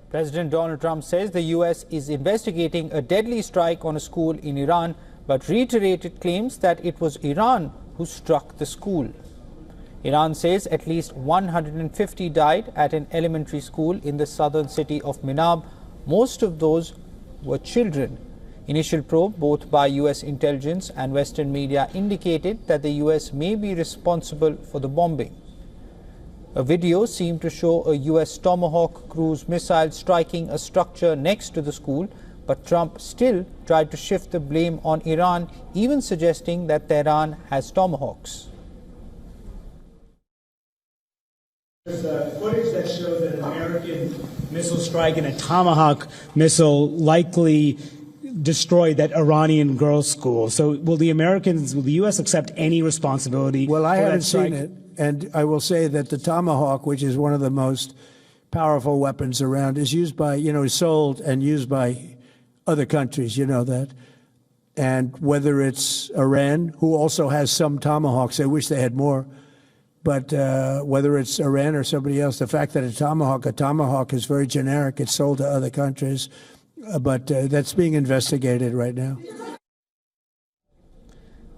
President Donald Trump says the U.S. is investigating a deadly strike on a school in Iran, but reiterated claims that it was Iran who struck the school. Iran says at least 150 died at an elementary school in the southern city of Minab. Most of those were children. Initial probe, both by U.S. intelligence and Western media, indicated that the U.S. may be responsible for the bombing. A video seemed to show a U.S. Tomahawk cruise missile striking a structure next to the school, but Trump still tried to shift the blame on Iran, even suggesting that Tehran has Tomahawks. There's footage that shows that an American missile strike and a Tomahawk missile likely destroyed that Iranian girls' school. So will the U.S. accept any responsibility? Well, I haven't seen it, and I will say that the Tomahawk, which is one of the most powerful weapons around, is used by, is sold and used by other countries, you know that. And whether it's Iran, who also has some Tomahawks, I wish they had more, but whether it's Iran or somebody else, the fact that a Tomahawk is very generic, it's sold to other countries, but that's being investigated right now.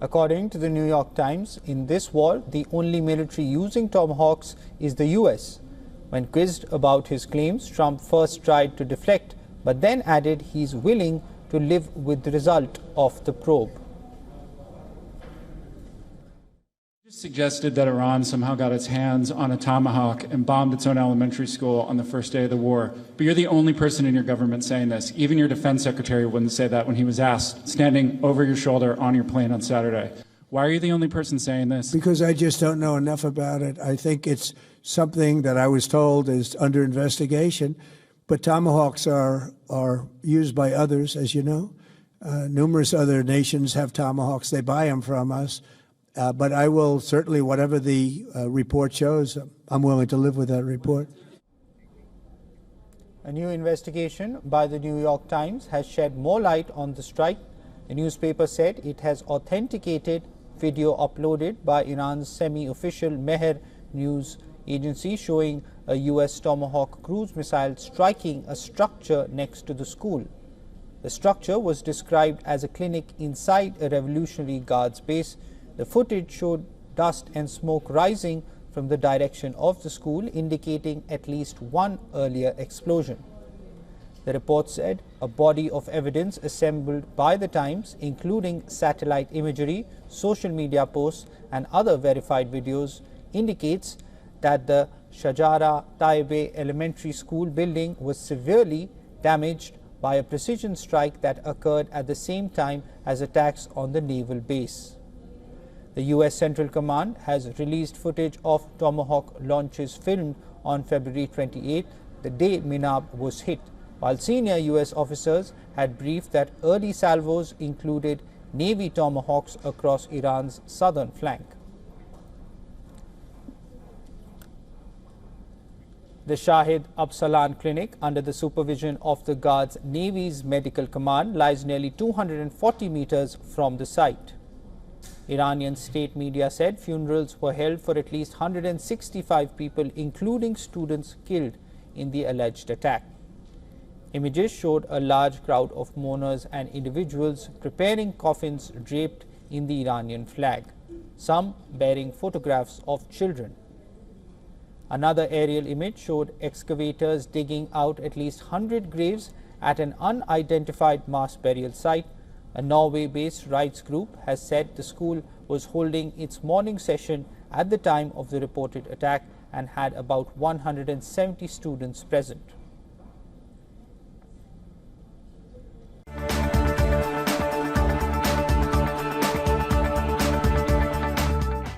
According to the New York Times, in this war, the only military using Tomahawks is the U.S. When quizzed about his claims, Trump first tried to deflect, but then added he's willing to live with the result of the probe. Suggested that Iran somehow got its hands on a Tomahawk and bombed its own elementary school on the first day of the war. But you're the only person in your government saying this. Even your defense secretary wouldn't say that when he was asked, standing over your shoulder on your plane on Saturday. Why are you the only person saying this? Because I just don't know enough about it. I think it's something that I was told is under investigation. But Tomahawks are used by others, as you know. Numerous other nations have Tomahawks. They buy them from us. But I will certainly, whatever the report shows, I'm willing to live with that report. A new investigation by the New York Times has shed more light on the strike. The newspaper said it has authenticated video uploaded by Iran's semi-official Mehr news agency showing a U.S. Tomahawk cruise missile striking a structure next to the school. The structure was described as a clinic inside a Revolutionary Guards base. The footage showed dust and smoke rising from the direction of the school, indicating at least one earlier explosion. The report said a body of evidence assembled by the Times, including satellite imagery, social media posts, and other verified videos, indicates that the Shajara Taibeh Elementary School building was severely damaged by a precision strike that occurred at the same time as attacks on the naval base. The U.S. Central Command has released footage of Tomahawk launches filmed on February 28, the day Minab was hit, while senior U.S. officers had briefed that early salvos included Navy Tomahawks across Iran's southern flank. The Shahid Absalan Clinic, under the supervision of the Guards Navy's Medical Command, lies nearly 240 meters from the site. Iranian state media said funerals were held for at least 165 people, including students killed in the alleged attack. Images showed a large crowd of mourners and individuals preparing coffins draped in the Iranian flag, some bearing photographs of children. Another aerial image showed excavators digging out at least 100 graves at an unidentified mass burial site. A Norway-based rights group has said the school was holding its morning session at the time of the reported attack and had about 170 students present.